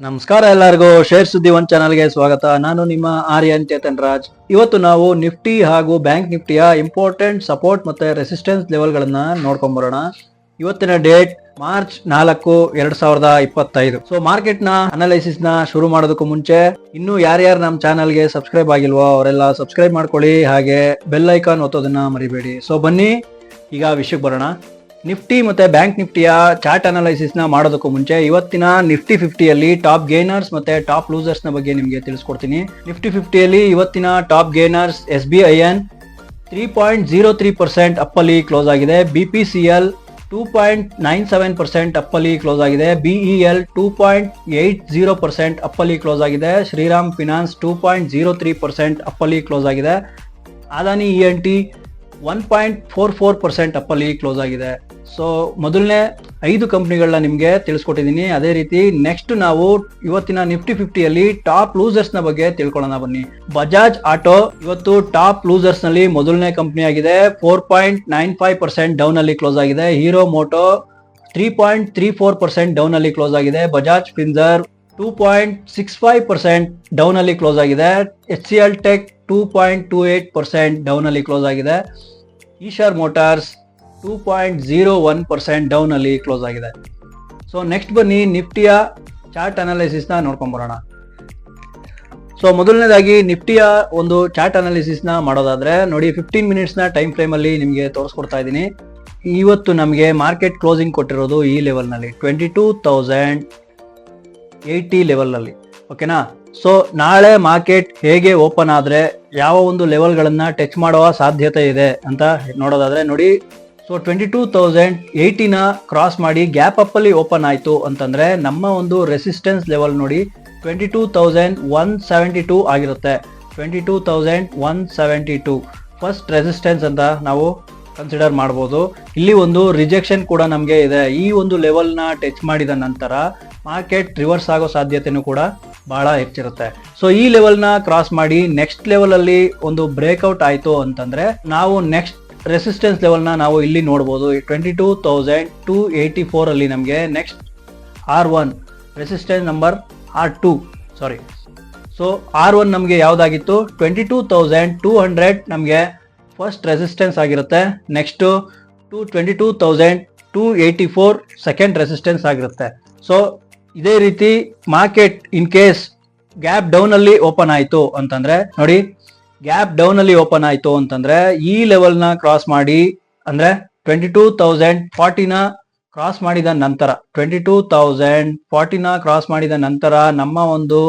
ನಮಸ್ಕಾರ ಎಲ್ಲರಿಗೂ ಶೇರ್ ಸುದ್ದಿ ಒನ್ ಚಾನಲ್ಗೆ ಸ್ವಾಗತ. ನಾನು ನಿಮ್ಮ ಆರ್ಯನ್ ಚೇತನ್ ರಾಜ್. ಇವತ್ತು ನಾವು ನಿಫ್ಟಿ ಹಾಗೂ ಬ್ಯಾಂಕ್ ನಿಫ್ಟಿಯ ಇಂಪಾರ್ಟೆಂಟ್ ಸಪೋರ್ಟ್ ಮತ್ತೆ ರೆಸಿಸ್ಟೆನ್ಸ್ ಲೆವೆಲ್ಗಳನ್ನ ನೋಡ್ಕೊಂಡ್ಬರೋಣ. ಇವತ್ತಿನ ಡೇಟ್ ಮಾರ್ಚ್ 4, 2025. ಸೊ ಮಾರ್ಕೆಟ್ ನ ಅನಾಲಿಸಿಸ್ ನ ಶುರು ಮಾಡೋದಕ್ಕೂ ಮುಂಚೆ ಇನ್ನು ಯಾರ್ಯಾರು ನಮ್ಮ ಚಾನಲ್ಗೆ ಸಬ್ಸ್ಕ್ರೈಬ್ ಆಗಿಲ್ವೋ ಅವರೆಲ್ಲ ಸಬ್ಸ್ಕ್ರೈಬ್ ಮಾಡ್ಕೊಳ್ಳಿ, ಹಾಗೆ ಬೆಲ್ ಐಕಾನ್ ಒತ್ತೋದನ್ನ ಮರಿಬೇಡಿ. ಸೊ ಬನ್ನಿ ಈಗ ವಿಷಯಕ್ಕೆ ಬರೋಣ. ನಿಫ್ಟಿ ಮತ್ತೆ ಬ್ಯಾಂಕ್ ನಿಫ್ಟಿಯ ಚಾರ್ಟ್ ಅನಾಲಿಸಿಸ್ ನ ಮಾಡೋದಕ್ಕೂ ಮುಂಚೆ ಇವತ್ತಿನ ನಿಫ್ಟಿ 50ಯಲ್ಲಿ ಟಾಪ್ ಗೇನರ್ಸ್ ಮತ್ತೆ ಟಾಪ್ ಲೂಸರ್ಸ್ ನ ಬಗ್ಗೆ ನಿಮಗೆ ತಿಳಿಸ್ಕೊಡ್ತೀನಿ. ನಿಫ್ಟಿ 50ಯಲ್ಲಿ ಇವತ್ತಿನ ಟಾಪ್ ಗೇನರ್ಸ್ SBIN 3.03% ಅಪ್ ಅಲ್ಲಿ ಕ್ಲೋಸ್ ಆಗಿದೆ. BPCL 2.97% ಅಪ್ ಅಲ್ಲಿ ಕ್ಲೋಸ್ ಆಗಿದೆ. BEL 2.80% ಅಪ್ ಅಲ್ಲಿ ಕ್ಲೋಸ್ ಆಗಿದೆ. ಶ್ರೀರಾಮ್ ಫಿನಾನ್ಸ್ 2.03% ಅಪ್ ಅಲ್ಲಿ ಕ್ಲೋಸ್ ಆಗಿದೆ. ಅದಾನಿ ENT 1.44% ಅಪ್ ಅಲ್ಲಿ ಕ್ಲೋಸ್ ಆಗಿದೆ. ಸೊ ಮೊದಲನೇ 5 ಕಂಪ್ನಿಗಳನ್ನ ನಿಮ್ಗೆ ತಿಳಿಸ್ಕೊಟ್ಟಿದ್ದೀನಿ. ಅದೇ ರೀತಿ ನೆಕ್ಸ್ಟ್ ನಾವು ಇವತ್ತಿನ ನಿಫ್ಟಿ 50ಯಲ್ಲಿ ಟಾಪ್ ಲೂಸರ್ಸ್ ನ ಬಗ್ಗೆ ತಿಳ್ಕೊಳ್ಳೋಣ ಬನ್ನಿ. ಬಜಾಜ್ ಆಟೋ ಇವತ್ತು ಟಾಪ್ ಲೂಸರ್ಸ್ ನಲ್ಲಿ ಮೊದಲನೇ ಕಂಪ್ನಿ ಆಗಿದೆ. 4.95% ಡೌನ್ ಅಲ್ಲಿ ಕ್ಲೋಸ್ ಆಗಿದೆ. ಹೀರೋ ಮೋಟೋ 3.34% ಡೌನ್ ಅಲ್ಲಿ ಕ್ಲೋಸ್ ಆಗಿದೆ. ಬಜಾಜ್ ಫಿನ್ಸರ್ 2.65% ಡೌನ್ ಅಲ್ಲಿ ಕ್ಲೋಸ್ ಆಗಿದೆ. HCL ಟೆಕ್ 2.28% ಡೌನ್ ಅಲ್ಲಿ ಕ್ಲೋಸ್ ಆಗಿದೆ. ಈಶಾರ್ ಮೋಟಾರ್ಸ್ 2.01% ಡೌನ್ ಅಲ್ಲಿ ಕ್ಲೋಸ್ ಆಗಿದೆ. ಸೊ ನೆಕ್ಸ್ಟ್ ಬನ್ನಿ ನಿಫ್ಟಿಯ ಚಾರ್ಟ್ ಅನಾಲಿಸಿಸ್ ನ ನೋಡ್ಕೊಂಡ್ ಬರೋಣ. ಸೊ ಮೊದಲನೇದಾಗಿ ನಿಫ್ಟಿಯ ಒಂದು ಚಾರ್ಟ್ ಅನಾಲಿಸಿಸ್ ನ ಮಾಡೋದಾದ್ರೆ ನೋಡಿ, 15 ಮಿನಿಟ್ಸ್ ನ ಟೈಮ್ ಫ್ರೇಮ್ ಅಲ್ಲಿ ನಿಮಗೆ ತೋರಿಸ್ಕೊಡ್ತಾ ಇದ್ದೀನಿ. ಇವತ್ತು ನಮಗೆ ಮಾರ್ಕೆಟ್ ಕ್ಲೋಸಿಂಗ್ ಕೊಟ್ಟಿರೋದು ಈ ಲೆವೆಲ್ ನಲ್ಲಿ 22,080 ಲೆವೆಲ್ ನಲ್ಲಿ. ಓಕೆನಾ? ಸೊ ನಾಳೆ ಮಾರ್ಕೆಟ್ ಹೇಗೆ ಓಪನ್ ಆದ್ರೆ ಯಾವ ಒಂದು ಲೆವೆಲ್ ಗಳನ್ನ ಟಚ್ ಮಾಡುವ ಸಾಧ್ಯತೆ ಇದೆ ಅಂತ ನೋಡೋದಾದ್ರೆ ನೋಡಿ, ಸೊ 22,080 ನ ಕ್ರಾಸ್ ಮಾಡಿ ಗ್ಯಾಪ್ ಅಪ್ ಅಲ್ಲಿ ಓಪನ್ ಆಯ್ತು ಅಂತಂದ್ರೆ ನಮ್ಮ ಒಂದು ರೆಸಿಸ್ಟೆನ್ಸ್ ಲೆವೆಲ್ ನೋಡಿ 22,172 ಆಗಿರುತ್ತೆ. 22,172 ಫಸ್ಟ್ ರೆಸಿಸ್ಟೆನ್ಸ್ ಅಂತ ನಾವು ಕನ್ಸಿಡರ್ ಮಾಡಬಹುದು. ಇಲ್ಲಿ ಒಂದು ರಿಜೆಕ್ಷನ್ ಕೂಡ ನಮಗೆ ಇದೆ. ಈ ಒಂದು ಲೆವೆಲ್ ನ ಟಚ್ ಮಾಡಿದ ನಂತರ ಮಾರ್ಕೆಟ್ ರಿವರ್ಸ್ ಆಗೋ ಸಾಧ್ಯತೆನೂ ಕೂಡ ಬಹಳ ಹೆಚ್ಚಿರುತ್ತೆ. ಸೊ ಈ ಲೆವೆಲ್ ನ ಕ್ರಾಸ್ ಮಾಡಿ ನೆಕ್ಸ್ಟ್ ಲೆವೆಲ್ ಅಲ್ಲಿ ಒಂದು ಬ್ರೇಕ್ಔಟ್ ಆಯ್ತು ಅಂತಂದ್ರೆ ನಾವು ನೆಕ್ಸ್ಟ್ ರೆಸಿಸ್ಟೆನ್ಸ್ ಲೆವೆಲ್ ನ ನಾವು ಇಲ್ಲಿ ನೋಡಬಹುದು. 22,284 ಅಲ್ಲಿ ನಮಗೆ next R1 resistance number R2 ಸಾರಿ. ಸೊ R1 ನಮಗೆ ಯಾವ್ದಾಗಿತ್ತು 22,200 ನಮಗೆ ಫಸ್ಟ್ ರೆಸಿಸ್ಟೆನ್ಸ್ ಆಗಿರುತ್ತೆ. ನೆಕ್ಸ್ಟ್ 22,284 ಸೆಕೆಂಡ್ ರೆಸಿಸ್ಟೆನ್ಸ್ ಆಗಿರುತ್ತೆ. ಸೊ ಇದೇ ರೀತಿ market in case gap down ಅಲ್ಲಿ ಓಪನ್ ಆಯ್ತು ಅಂತಂದ್ರೆ ನೋಡಿ, ಗ್ಯಾಪ್ ಡೌನ್ ಅಲ್ಲಿ ಓಪನ್ ಆಯ್ತು ಅಂತಂದ್ರೆ ಈ ಲೆವೆಲ್ ನ ಕ್ರಾಸ್ ಮಾಡಿ ಅಂದ್ರೆ 22,040 ನ ಕ್ರಾಸ್ ಮಾಡಿದ ನಂತರ 22,040 ನ ಕ್ರಾಸ್ ಮಾಡಿದ ನಂತರ ನಮ್ಮ ಒಂದು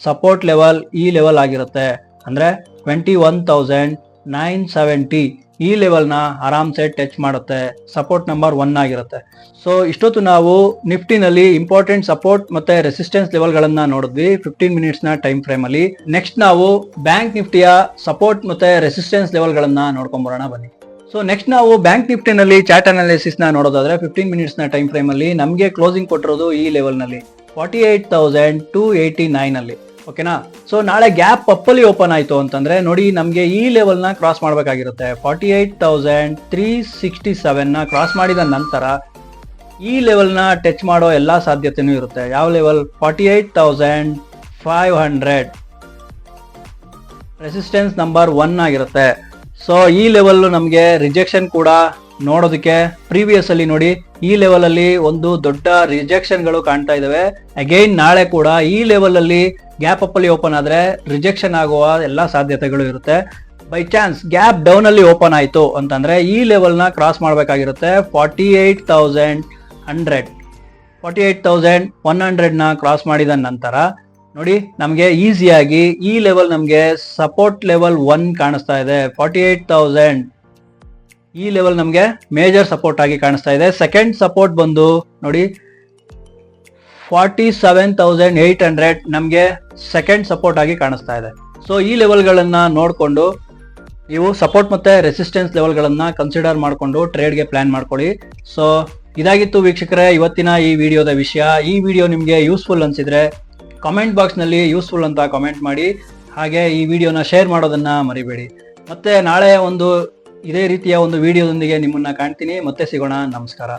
ಸಪೋರ್ಟ್ ಲೆವೆಲ್ ಈ ಲೆವೆಲ್ ಆಗಿರುತ್ತೆ. ಅಂದ್ರೆ 21,970 ಈ ಲೆವೆಲ್ ನ ಆರಾಮ್ಸೆ ಟಚ್ ಮಾಡುತ್ತೆ. ಸಪೋರ್ಟ್ ನಂಬರ್ 1 ಆಗಿರುತ್ತೆ. ಸೊ ಇಷ್ಟೊತ್ತು ನಾವು ನಿಫ್ಟಿನಲ್ಲಿ ಇಂಪಾರ್ಟೆಂಟ್ ಸಪೋರ್ಟ್ ಮತ್ತೆ ರೆಸಿಸ್ಟೆನ್ಸ್ ಲೆವೆಲ್ ಗಳನ್ನ ನೋಡಿದ್ವಿ 15 ಮಿನಿಟ್ಸ್ ನ ಟೈಮ್ ಫ್ರೇಮ್ ಅಲ್ಲಿ. ನೆಕ್ಸ್ಟ್ ನಾವು ಬ್ಯಾಂಕ್ ನಿಫ್ಟಿಯ ಸಪೋರ್ಟ್ ಮತ್ತೆ ರೆಸಿಸ್ಟೆನ್ಸ್ ಲೆವೆಲ್ ಗಳನ್ನ ನೋಡ್ಕೊಂಡ್ ಬರೋಣ ಬನ್ನಿ. ಸೊ ನೆಕ್ಸ್ಟ್ ನಾವು ಬ್ಯಾಂಕ್ ನಿಫ್ಟಿನಲ್ಲಿ ಚಾರ್ಟ್ ಅನಾಲಿಸಿಸ್ ನ ನೋಡೋದಾದ್ರೆ 15 ಮಿನಿಟ್ಸ್ ನ ಟೈಮ್ ಫ್ರೇಮ್ ಅಲ್ಲಿ ನಮಗೆ ಕ್ಲೋಸಿಂಗ್ ಕೊಟ್ಟಿರೋದು ಈ ಲೆವೆಲ್ ನಲ್ಲಿ 48,289 ಅಲ್ಲಿ. ಓಕೆನಾ? ಸೊ ನಾಳೆ ಗ್ಯಾಪ್ ಅಪ್ ಅಲ್ಲಿ ಓಪನ್ ಆಯ್ತು ಅಂತಂದ್ರೆ ನೋಡಿ, ನಮಗೆ ಈ ಲೆವೆಲ್ ನ ಕ್ರಾಸ್ ಮಾಡಬೇಕಾಗಿರುತ್ತೆ. 48,367 ನ ಕ್ರಾಸ್ ಮಾಡಿದ ನಂತರ ಈ ಲೆವೆಲ್ ನ ಟಚ್ ಮಾಡೋ ಎಲ್ಲಾ ಸಾಧ್ಯತೆನೂ ಇರುತ್ತೆ. ಯಾವ ಲೆವೆಲ್? 48,500 ರೆಸಿಸ್ಟೆನ್ಸ್ ನಂಬರ್ 1 ಆಗಿರುತ್ತೆ. ಸೊ ಈ ಲೆವೆಲ್ ನಮಗೆ ರಿಜೆಕ್ಷನ್ ಕೂಡ ನೋಡೋದಕ್ಕೆ ಪ್ರೀವಿಯಸ್ ಅಲ್ಲಿ ನೋಡಿ ಈ ಲೆವೆಲ್ ಅಲ್ಲಿ ಒಂದು ದೊಡ್ಡ ರಿಜೆಕ್ಷನ್ ಗಳು ಕಾಣ್ತಾ ಇದಾವೆ. ಅಗೈನ್ ನಾಳೆ ಕೂಡ ಈ ಲೆವೆಲ್ ಅಲ್ಲಿ ಗ್ಯಾಪ್ ಅಪ್ ಅಲ್ಲಿ ಓಪನ್ ಆದ್ರೆ ರಿಜೆಕ್ಷನ್ ಆಗುವ ಎಲ್ಲಾ ಸಾಧ್ಯತೆಗಳು ಇರುತ್ತೆ. ಬೈ ಚಾನ್ಸ್ ಗ್ಯಾಪ್ ಡೌನ್ ಅಲ್ಲಿ ಓಪನ್ ಆಯ್ತು ಅಂತಂದ್ರೆ ಈ ಲೆವೆಲ್ ನ ಕ್ರಾಸ್ ಮಾಡಬೇಕಾಗಿರುತ್ತೆ. 48,100 ನ ಕ್ರಾಸ್ ಮಾಡಿದ ನಂತರ ನೋಡಿ ನಮಗೆ ಈಸಿಯಾಗಿ ಈ ಲೆವೆಲ್ ನಮಗೆ ಸಪೋರ್ಟ್ ಲೆವೆಲ್ 1 ಕಾಣಿಸ್ತಾ ಇದೆ. 48,000 ಈ ಲೆವೆಲ್ ನಮಗೆ ಮೇಜರ್ ಸಪೋರ್ಟ್ ಆಗಿ ಕಾಣಿಸ್ತಾ ಇದೆ. ಸೆಕೆಂಡ್ ಸಪೋರ್ಟ್ ಬಂದು ನೋಡಿ 47,800 ನಮಗೆ ಸೆಕೆಂಡ್ ಸಪೋರ್ಟ್ ಆಗಿ ಕಾಣಿಸ್ತಾ ಇದೆ. ಸೊ ಈ ಲೆವೆಲ್ ಗಳನ್ನ ನೋಡ್ಕೊಂಡು ನೀವು ಸಪೋರ್ಟ್ ಮತ್ತೆ ರೆಸಿಸ್ಟೆನ್ಸ್ ಲೆವೆಲ್ ಗಳನ್ನ ಕನ್ಸಿಡರ್ ಮಾಡಿಕೊಂಡು ಟ್ರೇಡ್ ಗೆ ಪ್ಲಾನ್ ಮಾಡ್ಕೊಳ್ಳಿ. ಸೊ ಇದಾಗಿತ್ತು ವೀಕ್ಷಕರೇ ಇವತ್ತಿನ ಈ ವಿಡಿಯೋದ ವಿಷಯ. ಈ ವಿಡಿಯೋ ನಿಮಗೆ ಯೂಸ್ಫುಲ್ ಅನ್ಸಿದ್ರೆ ಕಾಮೆಂಟ್ ಬಾಕ್ಸ್ ನಲ್ಲಿ ಯೂಸ್ಫುಲ್ ಅಂತ ಕಾಮೆಂಟ್ ಮಾಡಿ, ಹಾಗೆ ಈ ವಿಡಿಯೋನ ಶೇರ್ ಮಾಡೋದನ್ನ ಮರಿಬೇಡಿ. ಮತ್ತೆ ನಾಳೆ ಒಂದು ಇದೇ ರೀತಿಯ ಒಂದು ವಿಡಿಯೋದೊಂದಿಗೆ ನಿಮ್ಮನ್ನ ಕಾಣ್ತೀನಿ. ಮತ್ತೆ ಸಿಗೋಣ. ನಮಸ್ಕಾರ.